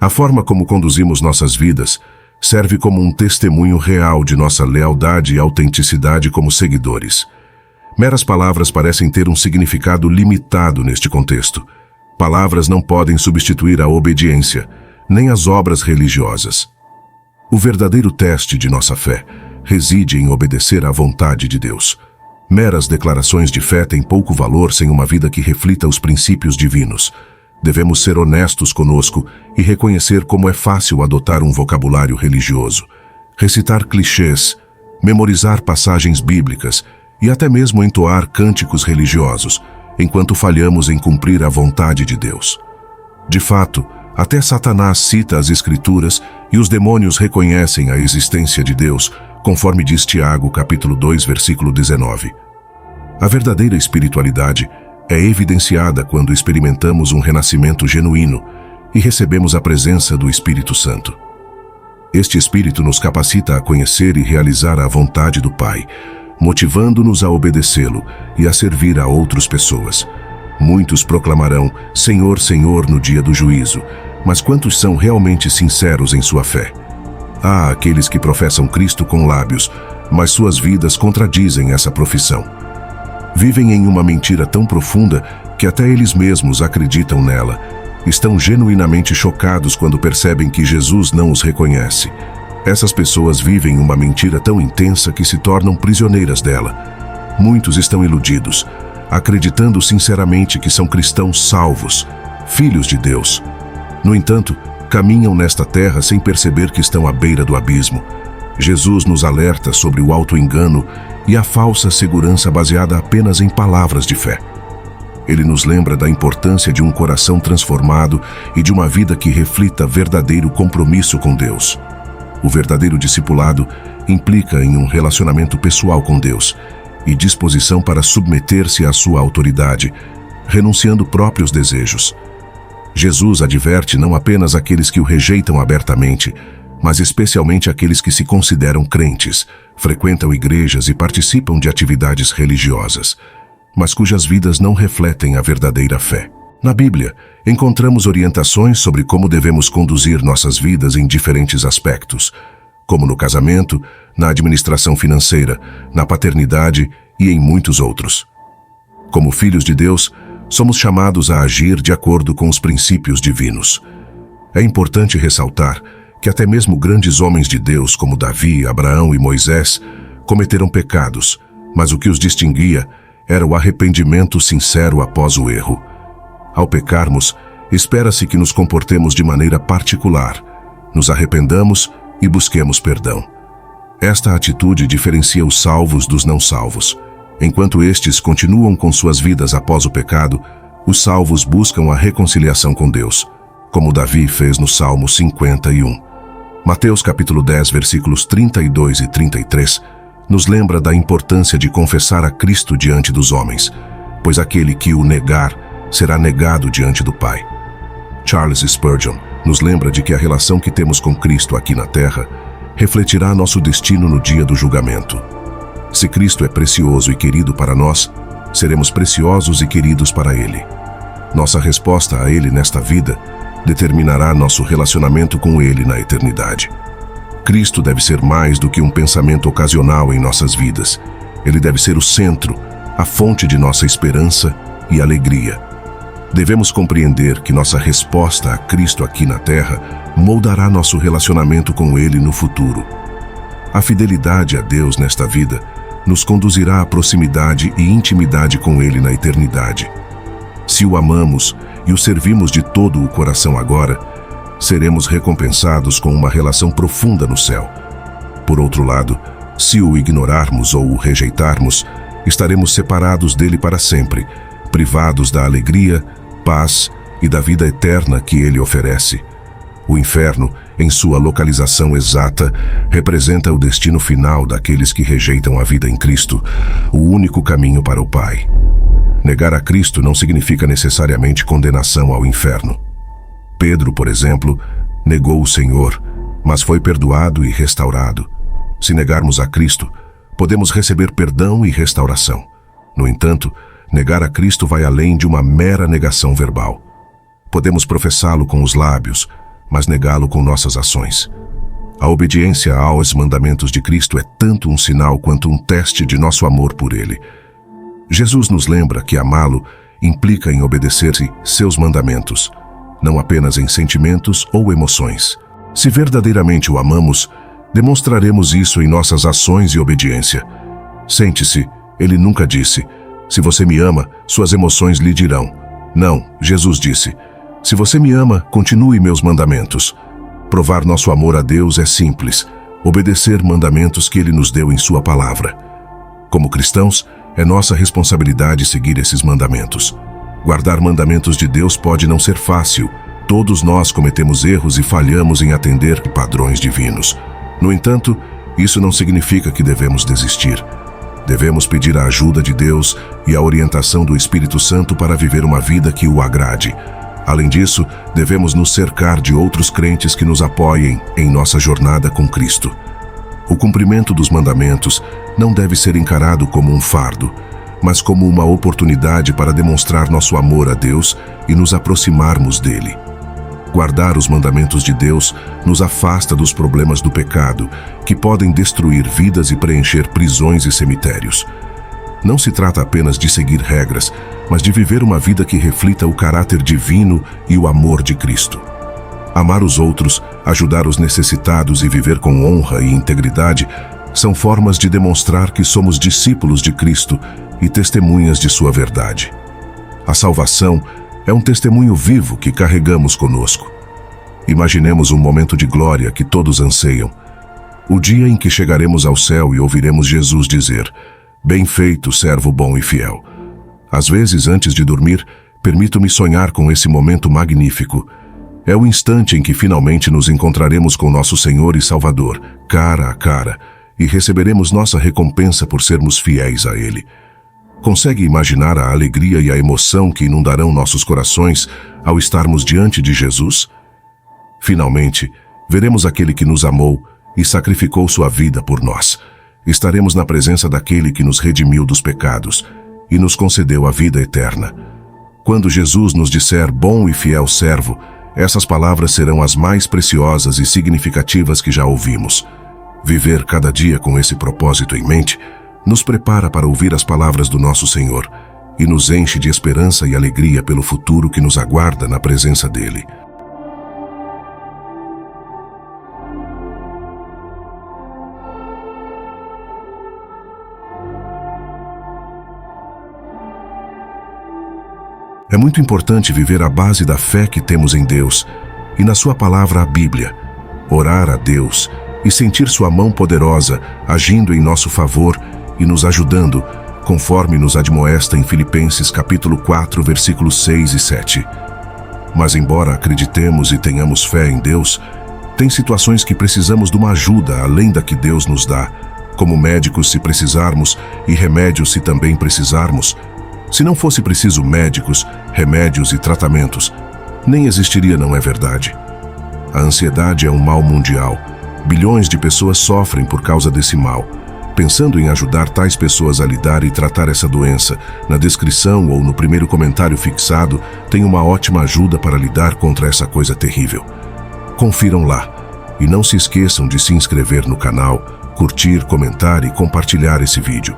A forma como conduzimos nossas vidas serve como um testemunho real de nossa lealdade e autenticidade como seguidores. Meras palavras parecem ter um significado limitado neste contexto. Palavras não podem substituir a obediência, nem as obras religiosas. O verdadeiro teste de nossa fé reside em obedecer à vontade de Deus. Meras declarações de fé têm pouco valor sem uma vida que reflita os princípios divinos. Devemos ser honestos conosco e reconhecer como é fácil adotar um vocabulário religioso, recitar clichês, memorizar passagens bíblicas e até mesmo entoar cânticos religiosos, enquanto falhamos em cumprir a vontade de Deus. De fato, até Satanás cita as Escrituras e os demônios reconhecem a existência de Deus, conforme diz Tiago, capítulo 2, versículo 19. A verdadeira espiritualidade é evidenciada quando experimentamos um renascimento genuíno e recebemos a presença do Espírito Santo. Este Espírito nos capacita a conhecer e realizar a vontade do Pai, motivando-nos a obedecê-lo e a servir a outras pessoas. Muitos proclamarão, Senhor, Senhor, no dia do juízo, mas quantos são realmente sinceros em sua fé? Há aqueles que professam Cristo com lábios, mas suas vidas contradizem essa profissão. Vivem em uma mentira tão profunda que até eles mesmos acreditam nela. Estão genuinamente chocados quando percebem que Jesus não os reconhece. Essas pessoas vivem uma mentira tão intensa que se tornam prisioneiras dela. Muitos estão iludidos, acreditando sinceramente que são cristãos salvos, filhos de Deus. No entanto, caminham nesta terra sem perceber que estão à beira do abismo. Jesus nos alerta sobre o auto-engano e a falsa segurança baseada apenas em palavras de fé. Ele nos lembra da importância de um coração transformado e de uma vida que reflita verdadeiro compromisso com Deus. O verdadeiro discipulado implica em um relacionamento pessoal com Deus e disposição para submeter-se à sua autoridade, renunciando próprios desejos. Jesus adverte não apenas aqueles que o rejeitam abertamente, mas especialmente aqueles que se consideram crentes, frequentam igrejas e participam de atividades religiosas, mas cujas vidas não refletem a verdadeira fé. Na Bíblia, encontramos orientações sobre como devemos conduzir nossas vidas em diferentes aspectos, como no casamento, na administração financeira, na paternidade e em muitos outros. Como filhos de Deus, somos chamados a agir de acordo com os princípios divinos. É importante ressaltar que até mesmo grandes homens de Deus como Davi, Abraão e Moisés cometeram pecados, mas o que os distinguia era o arrependimento sincero após o erro. Ao pecarmos, espera-se que nos comportemos de maneira particular, nos arrependamos e busquemos perdão. Esta atitude diferencia os salvos dos não salvos. Enquanto estes continuam com suas vidas após o pecado, os salvos buscam a reconciliação com Deus, como Davi fez no Salmo 51. Mateus capítulo 10, versículos 32 e 33, nos lembra da importância de confessar a Cristo diante dos homens, pois aquele que o negar será negado diante do Pai. Charles Spurgeon nos lembra de que a relação que temos com Cristo aqui na terra refletirá nosso destino no dia do julgamento. Se Cristo é precioso e querido para nós, seremos preciosos e queridos para Ele. Nossa resposta a Ele nesta vida determinará nosso relacionamento com Ele na eternidade. Cristo deve ser mais do que um pensamento ocasional em nossas vidas. Ele deve ser o centro, a fonte de nossa esperança e alegria. Devemos compreender que nossa resposta a Cristo aqui na terra moldará nosso relacionamento com Ele no futuro. A fidelidade a Deus nesta vida nos conduzirá à proximidade e intimidade com Ele na eternidade. Se o amamos e o servimos de todo o coração agora, seremos recompensados com uma relação profunda no céu. Por outro lado, se o ignorarmos ou o rejeitarmos, estaremos separados dele para sempre, privados da alegria, paz e da vida eterna que ele oferece. O inferno, em sua localização exata, representa o destino final daqueles que rejeitam a vida em Cristo, o único caminho para o Pai. Negar a Cristo não significa necessariamente condenação ao inferno. Pedro, por exemplo, negou o Senhor, mas foi perdoado e restaurado. Se negarmos a Cristo, podemos receber perdão e restauração. No entanto, negar a Cristo vai além de uma mera negação verbal. Podemos professá-lo com os lábios, mas negá-lo com nossas ações. A obediência aos mandamentos de Cristo é tanto um sinal quanto um teste de nosso amor por Ele. Jesus nos lembra que amá-lo implica em obedecer-se seus mandamentos, não apenas em sentimentos ou emoções. Se verdadeiramente o amamos, demonstraremos isso em nossas ações e obediência. Sente-se, ele nunca disse, se você me ama, suas emoções lhe dirão. Não, Jesus disse, se você me ama, continue meus mandamentos. Provar nosso amor a Deus é simples, obedecer mandamentos que Ele nos deu em Sua palavra. Como cristãos, é nossa responsabilidade seguir esses mandamentos. Guardar mandamentos de Deus pode não ser fácil. Todos nós cometemos erros e falhamos em atender padrões divinos. No entanto, isso não significa que devemos desistir. Devemos pedir a ajuda de Deus e a orientação do Espírito Santo para viver uma vida que o agrade. Além disso, devemos nos cercar de outros crentes que nos apoiem em nossa jornada com Cristo. O cumprimento dos mandamentos não deve ser encarado como um fardo, mas como uma oportunidade para demonstrar nosso amor a Deus e nos aproximarmos dele. Guardar os mandamentos de Deus nos afasta dos problemas do pecado, que podem destruir vidas e preencher prisões e cemitérios. Não se trata apenas de seguir regras, mas de viver uma vida que reflita o caráter divino e o amor de Cristo. Amar os outros, ajudar os necessitados e viver com honra e integridade são formas de demonstrar que somos discípulos de Cristo e testemunhas de sua verdade. A salvação é um testemunho vivo que carregamos conosco. Imaginemos um momento de glória que todos anseiam. O dia em que chegaremos ao céu e ouviremos Jesus dizer: "Bem feito, servo bom e fiel." Às vezes, antes de dormir, permito-me sonhar com esse momento magnífico. É o instante em que finalmente nos encontraremos com nosso Senhor e Salvador, cara a cara, e receberemos nossa recompensa por sermos fiéis a Ele. Consegue imaginar a alegria e a emoção que inundarão nossos corações ao estarmos diante de Jesus? Finalmente, veremos aquele que nos amou e sacrificou sua vida por nós. Estaremos na presença daquele que nos redimiu dos pecados e nos concedeu a vida eterna. Quando Jesus nos disser bom e fiel servo, essas palavras serão as mais preciosas e significativas que já ouvimos. Viver cada dia com esse propósito em mente nos prepara para ouvir as palavras do nosso Senhor e nos enche de esperança e alegria pelo futuro que nos aguarda na presença dele. É muito importante viver a base da fé que temos em Deus e na sua palavra, a Bíblia. Orar a Deus e sentir sua mão poderosa agindo em nosso favor e nos ajudando, conforme nos admoesta em Filipenses capítulo 4, versículos 6 e 7. Mas embora acreditemos e tenhamos fé em Deus, tem situações que precisamos de uma ajuda além da que Deus nos dá, como médicos se precisarmos e remédios se também precisarmos. Se não fosse preciso médicos, remédios e tratamentos, nem existiria, não é verdade? A ansiedade é um mal mundial. Bilhões de pessoas sofrem por causa desse mal. Pensando em ajudar tais pessoas a lidar e tratar essa doença, na descrição ou no primeiro comentário fixado, tem uma ótima ajuda para lidar contra essa coisa terrível. Confiram lá. E não se esqueçam de se inscrever no canal, curtir, comentar e compartilhar esse vídeo.